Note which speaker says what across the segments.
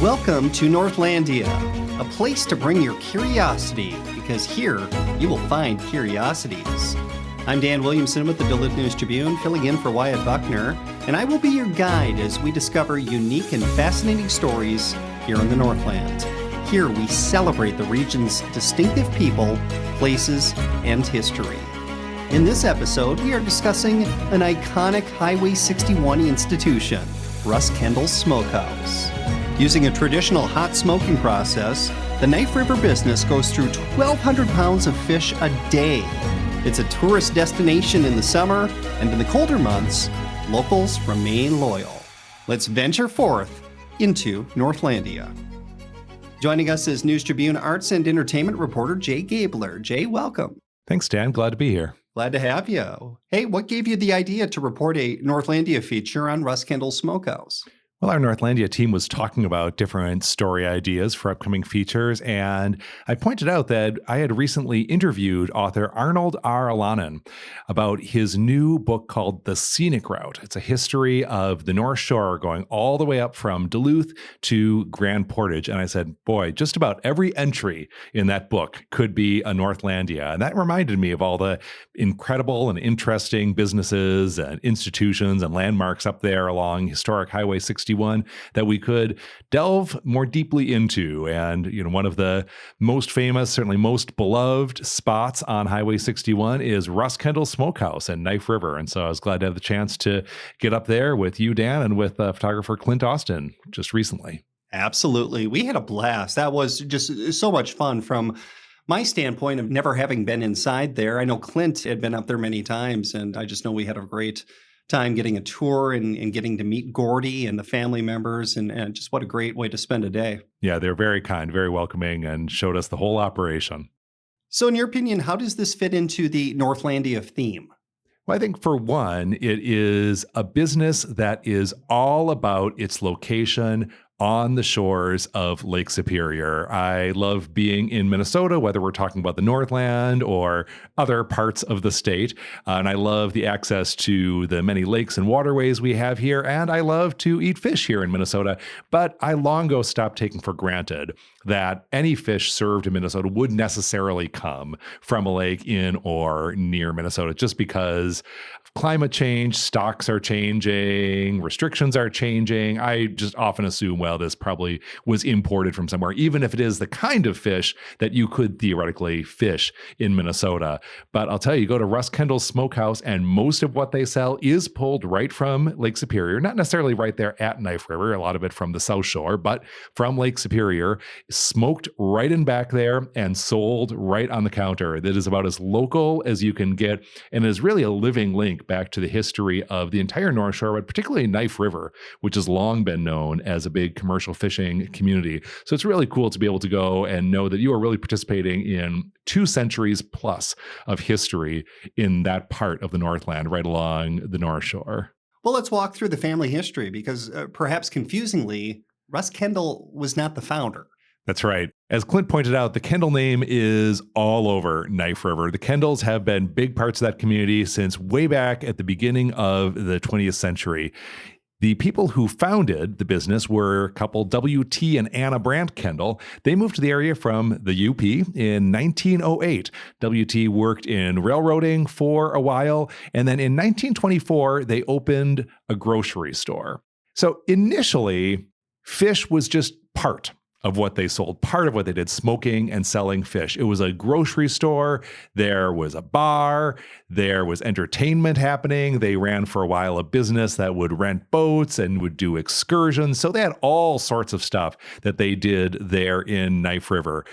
Speaker 1: Welcome to Northlandia, a place to bring your curiosity, because here you will find curiosities. I'm Dan Williamson with the Duluth News Tribune, filling in for Wyatt Buckner, and I will be your guide as we discover unique and fascinating stories here in the Northland. Here we celebrate the region's distinctive people, places, and history. In this episode, we are discussing an iconic Highway 61 institution, Russ Kendall's Smokehouse. Using a traditional hot smoking process, the Knife River business goes through 1,200 pounds of fish a day. It's a tourist destination in the summer, and in the colder months, locals remain loyal. Let's venture forth into Northlandia. Joining us is News Tribune arts and entertainment reporter Jay Gabler. Jay, welcome.
Speaker 2: Thanks, Dan. Glad to be here.
Speaker 1: Glad to have you. Hey, what gave you the idea to report a Northlandia feature on Russ Kendall's Smokehouse?
Speaker 2: Well, our Northlandia team was talking about different story ideas for upcoming features, and I pointed out that I had recently interviewed author Arnold R. Alanen about his new book called The Scenic Route. It's a history of the North Shore going all the way up from Duluth to Grand Portage. And I said, boy, just about every entry in that book could be a Northlandia. And that reminded me of all the incredible and interesting businesses and institutions and landmarks up there along historic Highway 61 that we could delve more deeply into. And, one of the most famous, certainly most beloved spots on Highway 61 is Russ Kendall's Smokehouse and Knife River. And so I was glad to have the chance to get up there with you, Dan, and with photographer Clint Austin just recently.
Speaker 1: Absolutely. We had a blast. That was just so much fun from my standpoint of never having been inside there. I know Clint had been up there many times, and I just know we had a great time getting a tour and getting to meet Gordy and the family members, and just what a great way to spend a day.
Speaker 2: Yeah, they're very kind, very welcoming, and showed us the whole operation.
Speaker 1: So in your opinion, how does this fit into the Northlandia theme?
Speaker 2: Well, I think for one, it is a business that is all about its location on the shores of Lake Superior. I love being in Minnesota, whether we're talking about the Northland or other parts of the state. And I love the access to the many lakes and waterways we have here. And I love to eat fish here in Minnesota. But I long ago stopped taking for granted that any fish served in Minnesota would necessarily come from a lake in or near Minnesota, just because climate change, stocks are changing, restrictions are changing. I just often assume, well, this probably was imported from somewhere, even if it is the kind of fish that you could theoretically fish in Minnesota. But I'll tell you, go to Russ Kendall's Smokehouse, and most of what they sell is pulled right from Lake Superior, not necessarily right there at Knife River, a lot of it from the South Shore, but from Lake Superior, smoked right in back there and sold right on the counter. That is about as local as you can get, and is really a living link back to the history of the entire North Shore, but particularly Knife River, which has long been known as a big commercial fishing community. So it's really cool to be able to go and know that you are really participating in 2 centuries plus of history in that part of the Northland, right along the North Shore.
Speaker 1: Well, let's walk through the family history, because perhaps confusingly, Russ Kendall was not the founder.
Speaker 2: That's right. As Clint pointed out, the Kendall name is all over Knife River. The Kendalls have been big parts of that community since way back at the beginning of the 20th century. The people who founded the business were couple W.T. and Anna Brandt Kendall. They moved to the area from the UP in 1908. W.T. worked in railroading for a while, and then in 1924, they opened a grocery store. So initially, fish was just part of what they sold, part of what they did, smoking and selling fish. It was a grocery store. There was a bar. There was entertainment happening. They ran for a while a business that would rent boats and would do excursions. So they had all sorts of stuff that they did there in Knife River.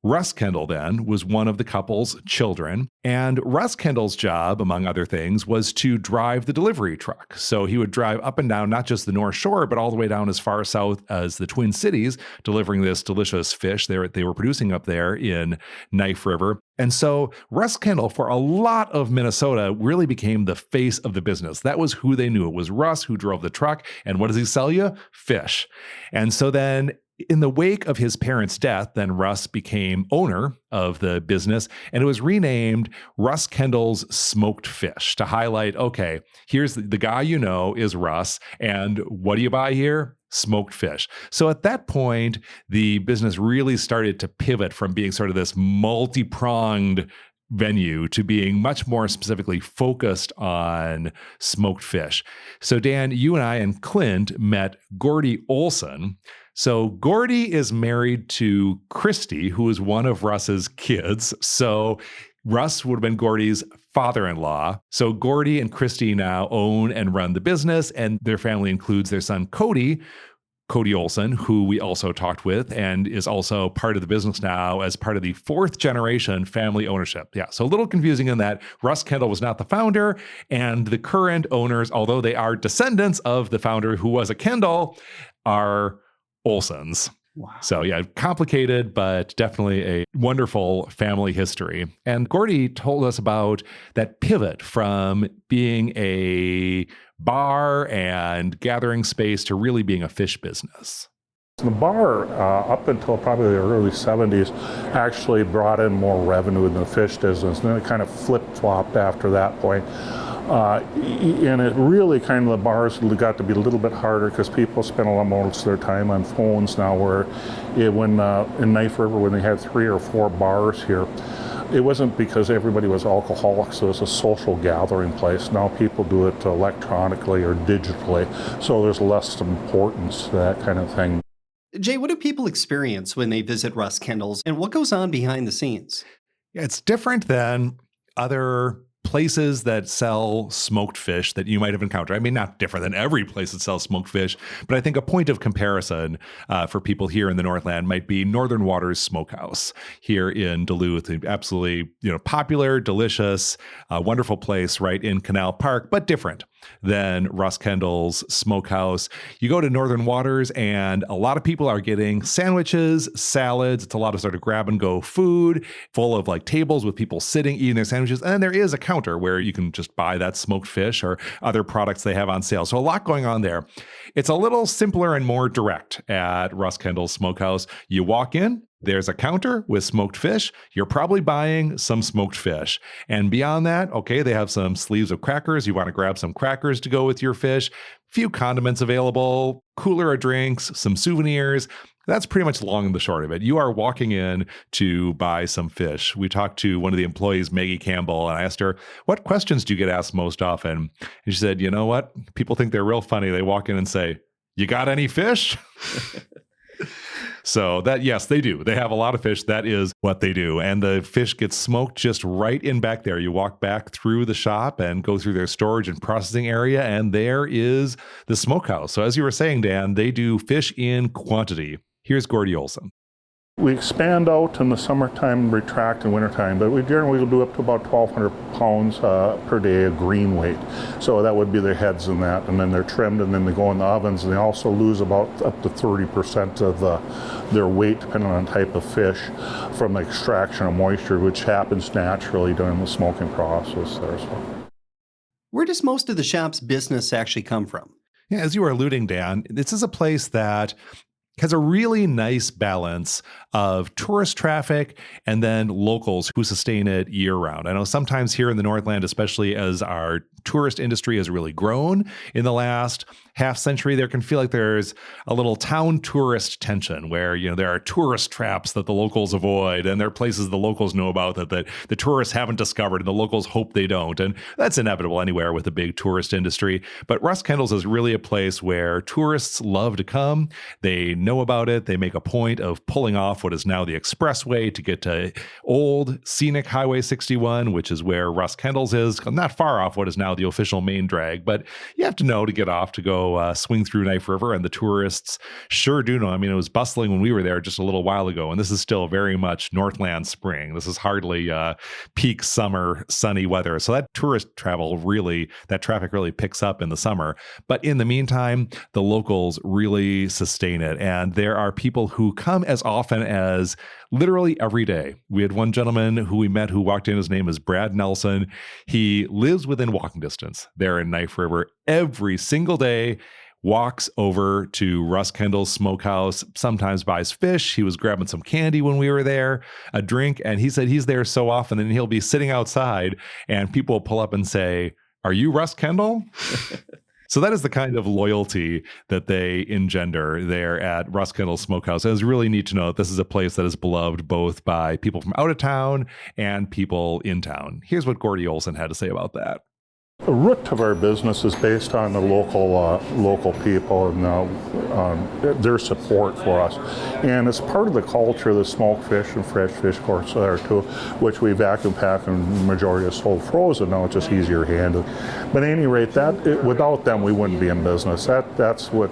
Speaker 2: Russ Kendall then was one of the couple's children, and Russ Kendall's job, among other things, was to drive the delivery truck. So he would drive up and down not just the North Shore, but all the way down as far south as the Twin Cities, delivering this delicious fish they were producing up there in Knife River. And so Russ Kendall, for a lot of Minnesota, really became the face of the business. That was who they knew. It was Russ who drove the truck. And what does he sell you? Fish. And so then in the wake of his parents' death, then Russ became owner of the business, and it was renamed Russ Kendall's Smoked Fish to highlight, okay, here's the guy you know is Russ, and what do you buy here? smoked fish. So at that point, the business really started to pivot from being sort of this multi-pronged venue to being much more specifically focused on smoked fish. So Dan, you and I and Clint met Gordy Olson. So Gordy is married to Christy, who is one of Russ's kids. So Russ would have been Gordy's father-in-law. So Gordy and Christy now own and run the business, and their family includes their son Cody Olson, who we also talked with and is also part of the business now as part of the fourth generation family ownership. Yeah, so a little confusing in that Russ Kendall was not the founder, and the current owners, although they are descendants of the founder who was a Kendall, are Olsons.
Speaker 1: Wow.
Speaker 2: So yeah, complicated, but definitely a wonderful family history. And Gordy told us about that pivot from being a bar and gathering space to really being a fish business.
Speaker 3: The bar, up until probably the early 70s, actually brought in more revenue than the fish business. And then it kind of flip-flopped after that point. And it really kind of, the bars got to be a little bit harder because people spend a lot most of their time on phones now, where when in Knife River, when they had 3 or 4 bars here, it wasn't because everybody was alcoholics, so it was a social gathering place. Now people do it electronically or digitally, so there's less importance to that kind of thing.
Speaker 1: Jay, what do people experience when they visit Russ Kendall's, and what goes on behind the scenes?
Speaker 2: Yeah, it's different than other places that sell smoked fish that you might have encountered. I mean, not different than every place that sells smoked fish, but I think a point of comparison for people here in the Northland might be Northern Waters Smokehouse here in Duluth. Absolutely, popular, delicious, wonderful place right in Canal Park, but different than Russ Kendall's Smokehouse. You go to Northern Waters and a lot of people are getting sandwiches, salads. It's a lot of sort of grab and go food full of like tables with people sitting, eating their sandwiches. And then there is a counter where you can just buy that smoked fish or other products they have on sale. So a lot going on there. It's a little simpler and more direct at Russ Kendall's Smokehouse. You walk in, there's a counter with smoked fish. You're probably buying some smoked fish. And beyond that, okay, they have some sleeves of crackers. You want to grab some crackers to go with your fish. Few condiments available, cooler of drinks, some souvenirs. That's pretty much the long and the short of it. You are walking in to buy some fish. We talked to one of the employees, Maggie Campbell, and I asked her, what questions do you get asked most often? And she said, you know what? People think they're real funny. They walk in and say, you got any fish? So that, yes, they do. They have a lot of fish. That is what they do. And the fish gets smoked just right in back there. You walk back through the shop and go through their storage and processing area, and there is the smokehouse. So as you were saying, Dan, they do fish in quantity. Here's Gordy Olson.
Speaker 3: We expand out in the summertime, retract in wintertime, but we generally will do up to about 1,200 pounds per day of green weight. So that would be their heads in that, and then they're trimmed, and then they go in the ovens, and they also lose about up to 30% of their weight, depending on the type of fish, from the extraction of moisture, which happens naturally during the smoking process there. So,
Speaker 1: where does most of the shop's business actually come from?
Speaker 2: Yeah, as you were alluding, Dan, this is a place that has a really nice balance of tourist traffic and then locals who sustain it year round. I know sometimes here in the Northland, especially as our tourist industry has really grown in the last half century, there can feel like there's a little town tourist tension where, there are tourist traps that the locals avoid, and there are places the locals know about that the tourists haven't discovered and the locals hope they don't. And that's inevitable anywhere with a big tourist industry. But Russ Kendall's is really a place where tourists love to come. They know about it. They make a point of pulling off what is now the expressway to get to old scenic Highway 61, which is where Russ Kendall's is, not far off what is now the official main drag. But you have to know to get off to go swing through Knife River, and the tourists sure do know. I mean, it was bustling when we were there just a little while ago, and this is still very much Northland spring. This is hardly peak summer sunny weather. So that tourist travel that traffic really picks up in the summer. But in the meantime, the locals really sustain it. And there are people who come as often as literally every day. We had one gentleman who we met who walked in. His name is Brad Nelson. He lives within walking distance there in Knife River. Every single day, walks over to Russ Kendall's Smokehouse, sometimes buys fish. He was grabbing some candy when we were there, a drink, and he said he's there so often, and he'll be sitting outside, and people will pull up and say, "Are you Russ Kendall?" So that is the kind of loyalty that they engender there at Russ Kendall Smokehouse. It's really neat to know that this is a place that is beloved both by people from out of town and people in town. Here's what Gordy Olson had to say about that.
Speaker 3: The root of our business is based on the local people and their support for us. And it's part of the culture of the smoked fish and fresh fish course there too, which we vacuum pack and the majority is sold frozen. Now it's just easier handling. But at any rate, without them, we wouldn't be in business. That's what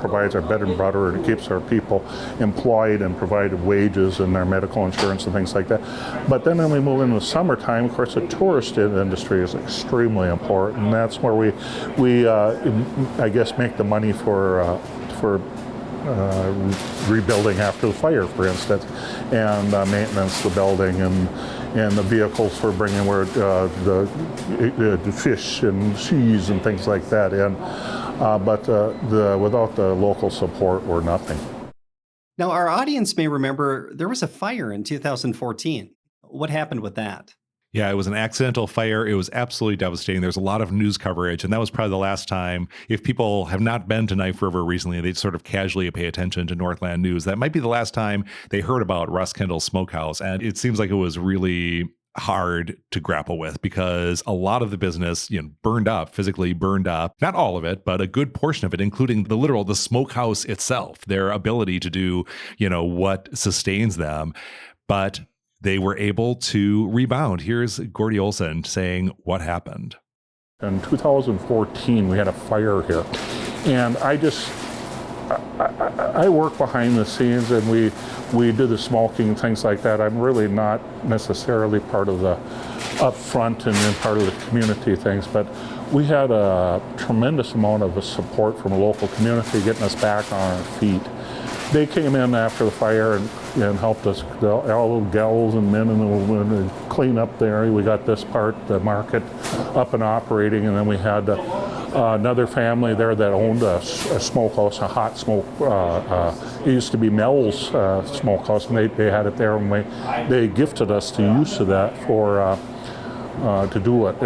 Speaker 3: provides our bread and butter, and it keeps our people employed and provided wages and their medical insurance and things like that. But then when we move into the summertime, of course, the tourist industry is extremely important. And that's where we I guess make the money for rebuilding after the fire, for instance, and maintenance of the building and the vehicles for bringing the fish and cheese and things like that in. But without the local support, we're nothing.
Speaker 1: Now, our audience may remember there was a fire in 2014. What happened with that?
Speaker 2: Yeah, it was an accidental fire. It was absolutely devastating. There's a lot of news coverage, and that was probably the last time. If people have not been to Knife River recently, they sort of casually pay attention to Northland news. That might be the last time they heard about Russ Kendall Smokehouse, and it seems like it was really hard to grapple with because a lot of the business, burned up, physically burned up. Not all of it, but a good portion of it, including the smokehouse itself, their ability to do, what sustains them. But they were able to rebound. Here's Gordy Olson saying what happened.
Speaker 3: In 2014, we had a fire here, and I work behind the scenes, and we do the smoking and things like that. I'm really not necessarily part of the upfront and then part of the community things, but we had a tremendous amount of support from the local community getting us back on our feet. They came in after the fire and helped us, all the gals and men and the women, clean up there. We got this part, the market, up and operating, and then we had another family there that owned a smokehouse, a hot smoke. It used to be Mel's Smokehouse, and they had it there, and they gifted us the use of that to do it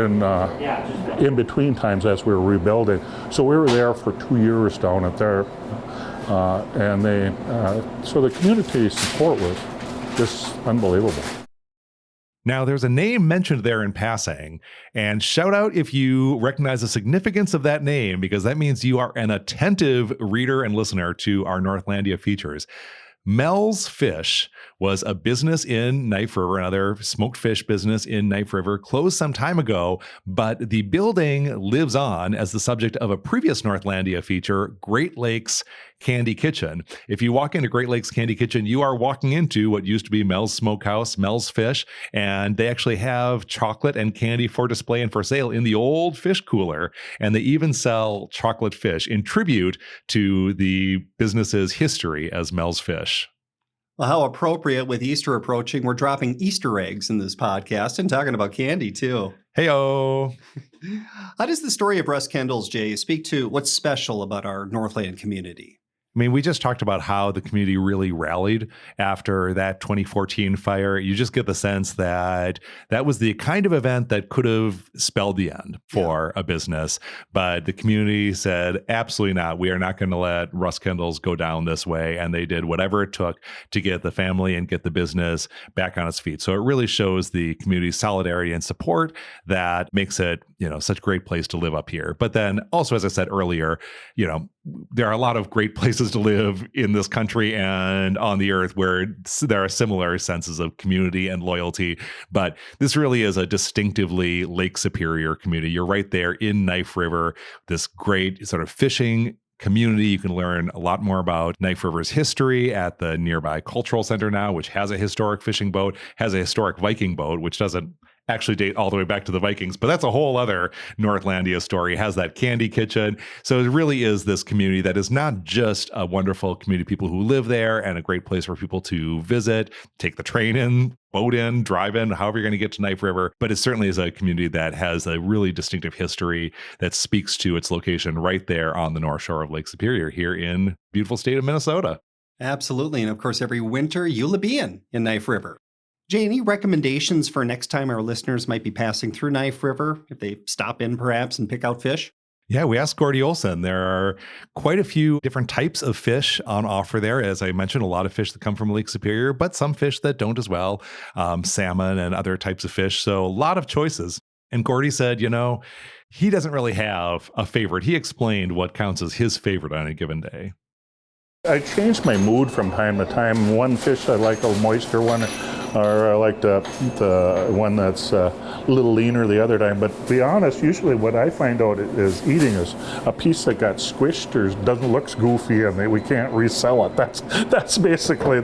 Speaker 3: in between times as we were rebuilding. So we were there for 2 years down at there. So the community support was just unbelievable.
Speaker 2: Now, there's a name mentioned there in passing, and shout out if you recognize the significance of that name, because that means you are an attentive reader and listener to our Northlandia features. Mel's Fish was a business in Knife River, another smoked fish business in Knife River, closed some time ago, but the building lives on as the subject of a previous Northlandia feature, Great Lakes Candy Kitchen. If you walk into Great Lakes Candy Kitchen, you are walking into what used to be Mel's Smokehouse, Mel's Fish, and they actually have chocolate and candy for display and for sale in the old fish cooler, and they even sell chocolate fish in tribute to the business's history as Mel's Fish.
Speaker 1: Well, how appropriate with Easter approaching. We're dropping Easter eggs in this podcast and talking about candy, too.
Speaker 2: Hey-o.
Speaker 1: How does the story of Russ Kendall's, Jay, speak to what's special about our Northland community?
Speaker 2: I mean, we just talked about how the community really rallied after that 2014 fire. You just get the sense that that was the kind of event that could have spelled the end for a business. But the community said, absolutely not. We are not going to let Russ Kendall's go down this way. And they did whatever it took to get the family and get the business back on its feet. So it really shows the community's solidarity and support that makes it, such a great place to live up here. But then also, as I said earlier, there are a lot of great places to live in this country and on the earth where there are similar senses of community and loyalty. But this really is a distinctively Lake Superior community. You're right there in Knife River, this great sort of fishing community. You can learn a lot more about Knife River's history at the nearby Cultural Center now, which has a historic fishing boat, has a historic Viking boat, which doesn't actually date all the way back to the Vikings, but that's a whole other Northlandia story. It has that candy kitchen. So it really is this community that is not just a wonderful community of people who live there and a great place for people to visit, take the train in, boat in, drive in, however you're going to get to Knife River. But it certainly is a community that has a really distinctive history that speaks to its location right there on the North Shore of Lake Superior here in beautiful state of Minnesota.
Speaker 1: Absolutely. And of course, every winter you'll be in Knife River. Jay, any recommendations for next time our listeners might be passing through Knife River, if they stop in perhaps and pick out fish?
Speaker 2: Yeah, we asked Gordy Olson. There are quite a few different types of fish on offer there. As I mentioned, a lot of fish that come from Lake Superior, but some fish that don't as well, salmon and other types of fish. So a lot of choices. And Gordy said, he doesn't really have a favorite. He explained what counts as his favorite on a given day.
Speaker 3: I change my mood from time to time. One fish I like a moisture one, or I like the one that's a little leaner the other time. But to be honest, usually what I find out is eating is a piece that got squished or doesn't look goofy and we can't resell it. That's basically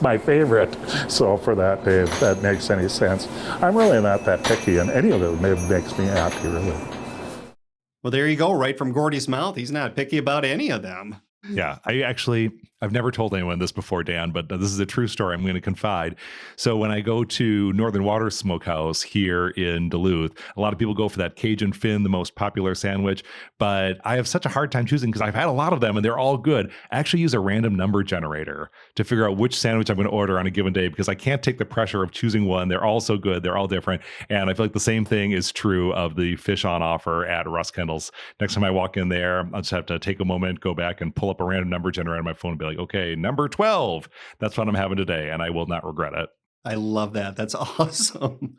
Speaker 3: my favorite. So for that day, if that makes any sense. I'm really not that picky, and any of it makes me happy, really.
Speaker 1: Well, there you go, right from Gordy's mouth. He's not picky about any of them.
Speaker 2: Yeah, I've never told anyone this before, Dan, but this is a true story I'm going to confide. So when I go to Northern Water Smokehouse here in Duluth, a lot of people go for that Cajun fin, the most popular sandwich, but I have such a hard time choosing because I've had a lot of them and they're all good. I actually use a random number generator to figure out which sandwich I'm going to order on a given day because I can't take the pressure of choosing one. They're all so good. They're all different. And I feel like the same thing is true of the fish on offer at Russ Kendall's. Next time I walk in there, I'll just have to take a moment, go back and pull up a random number generator on my phone and be like, okay, number 12, that's what I'm having today, and I will not regret it.
Speaker 1: I love that. That's awesome.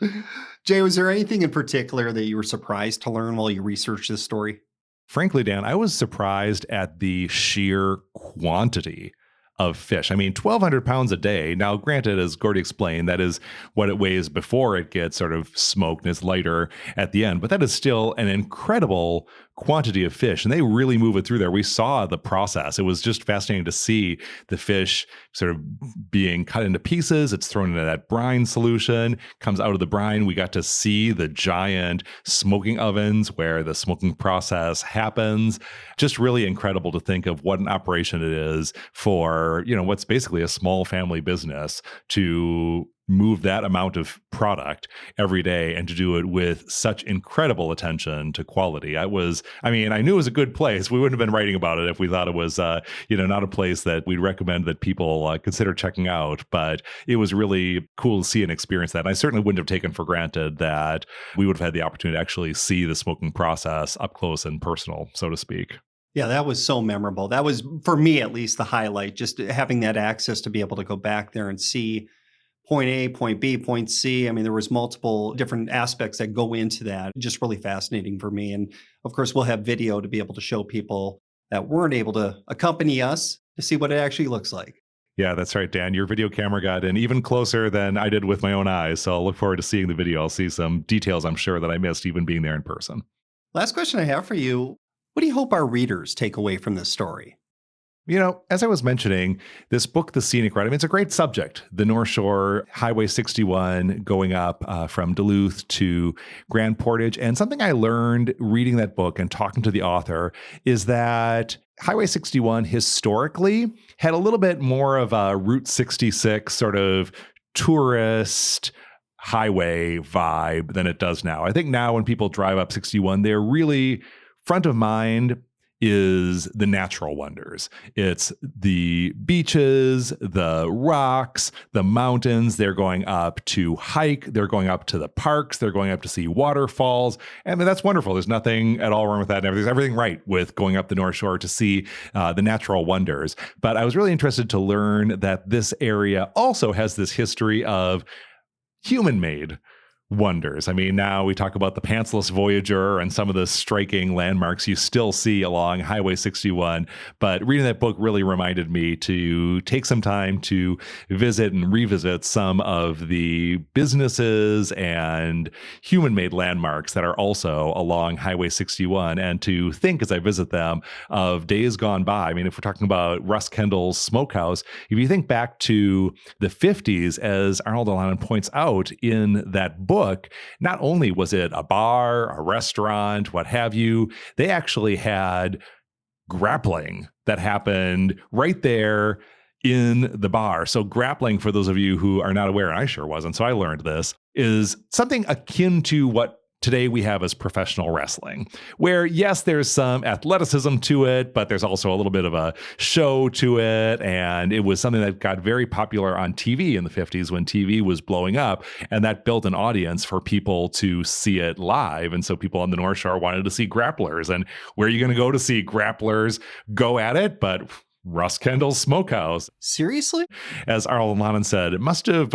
Speaker 1: Jay, was there anything in particular that you were surprised to learn while you researched this story?
Speaker 2: Frankly, Dan, I was surprised at the sheer quantity of fish. I mean, 1,200 pounds a day. Now, granted, as Gordy explained, that is what it weighs before it gets sort of smoked and it's lighter at the end. But that is still an incredible quantity of fish, and they really move it through there. We saw the process. It was just fascinating to see the fish sort of being cut into pieces. It's thrown into that brine solution, comes out of the brine. We got to see the giant smoking ovens where the smoking process happens. Just really incredible to think of what an operation it is for, what's basically a small family business to move that amount of product every day and to do it with such incredible attention to quality. I knew it was a good place. We wouldn't have been writing about it if we thought it was, not a place that we'd recommend that people consider checking out. But it was really cool to see and experience that. And I certainly wouldn't have taken for granted that we would have had the opportunity to actually see the smoking process up close and personal, so to speak.
Speaker 1: Yeah, that was so memorable. That was, for me at least, the highlight, just having that access to be able to go back there and see point A, point B, point C. I mean, there was multiple different aspects that go into that. Just really fascinating for me. And of course, we'll have video to be able to show people that weren't able to accompany us to see what it actually looks like.
Speaker 2: Yeah, that's right, Dan. Your video camera got in even closer than I did with my own eyes. So I'll look forward to seeing the video. I'll see some details I'm sure that I missed even being there in person.
Speaker 1: Last question I have for you. What do you hope our readers take away from this story?
Speaker 2: As I was mentioning, this book, The Scenic Route, it's a great subject. The North Shore, Highway 61, going up from Duluth to Grand Portage. And something I learned reading that book and talking to the author is that Highway 61 historically had a little bit more of a Route 66 sort of tourist highway vibe than it does now. I think now when people drive up 61, they're really front of mind is the natural wonders. It's the beaches, the rocks, the mountains. They're going up to hike. They're going up to the parks. They're going up to see waterfalls. And that's wonderful. There's nothing at all wrong with that. And there's everything right with going up the North Shore to see the natural wonders. But I was really interested to learn that this area also has this history of human-made wonders. Now we talk about the Pantsless Voyager and some of the striking landmarks you still see along Highway 61, but reading that book really reminded me to take some time to visit and revisit some of the businesses and human-made landmarks that are also along Highway 61, and to think as I visit them of days gone by. If we're talking about Russ Kendall's Smokehouse, if you think back to the 50s, as Arnold Alanin points out in that book, not only was it a bar, a restaurant, what have you, they actually had grappling that happened right there in the bar. So grappling, for those of you who are not aware, and I sure wasn't, so I learned this, is something akin to what today we have as professional wrestling, where yes, there's some athleticism to it, but there's also a little bit of a show to it. And it was something that got very popular on TV in the 50s when TV was blowing up, and that built an audience for people to see it live. And so people on the North Shore wanted to see grapplers. And where are you going to go to see grapplers go at it? But Russ Kendall's Smokehouse.
Speaker 1: Seriously?
Speaker 2: As Arlen Lannen said, it must have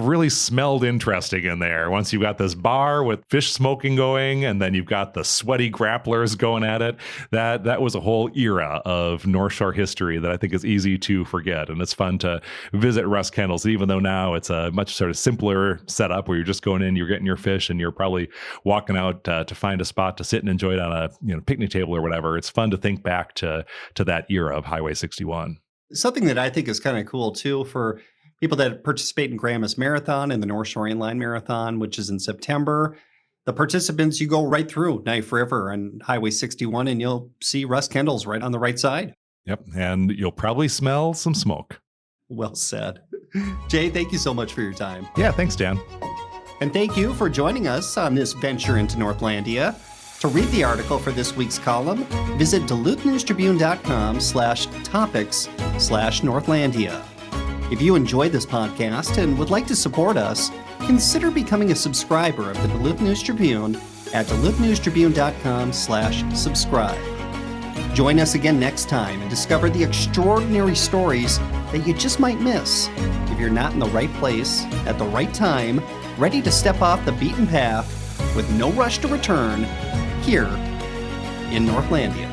Speaker 2: really smelled interesting in there. Once you've got this bar with fish smoking going, and then you've got the sweaty grapplers going at it. That was a whole era of North Shore history that I think is easy to forget. And it's fun to visit Russ Kendall's, even though now it's a much sort of simpler setup where you're just going in, you're getting your fish, and you're probably walking out to find a spot to sit and enjoy it on a picnic table or whatever. It's fun to think back to that era of Highway 61.
Speaker 1: Something that I think is kind of cool too for people that participate in Grandma's Marathon and the North Shore Inline Marathon, which is in September. The participants, you go right through Knife River and Highway 61, and you'll see Russ Kendall's right on the right side.
Speaker 2: Yep, and you'll probably smell some smoke.
Speaker 1: Well said. Jay, thank you so much for your time.
Speaker 2: Yeah, thanks, Dan.
Speaker 1: And thank you for joining us on this venture into Northlandia. To read the article for this week's column, visit DuluthNewsTribune.com/topics/Northlandia. If you enjoyed this podcast and would like to support us, consider becoming a subscriber of the Duluth News Tribune at DuluthNewsTribune.com/subscribe. Join us again next time and discover the extraordinary stories that you just might miss if you're not in the right place at the right time, ready to step off the beaten path with no rush to return here in Northlandia.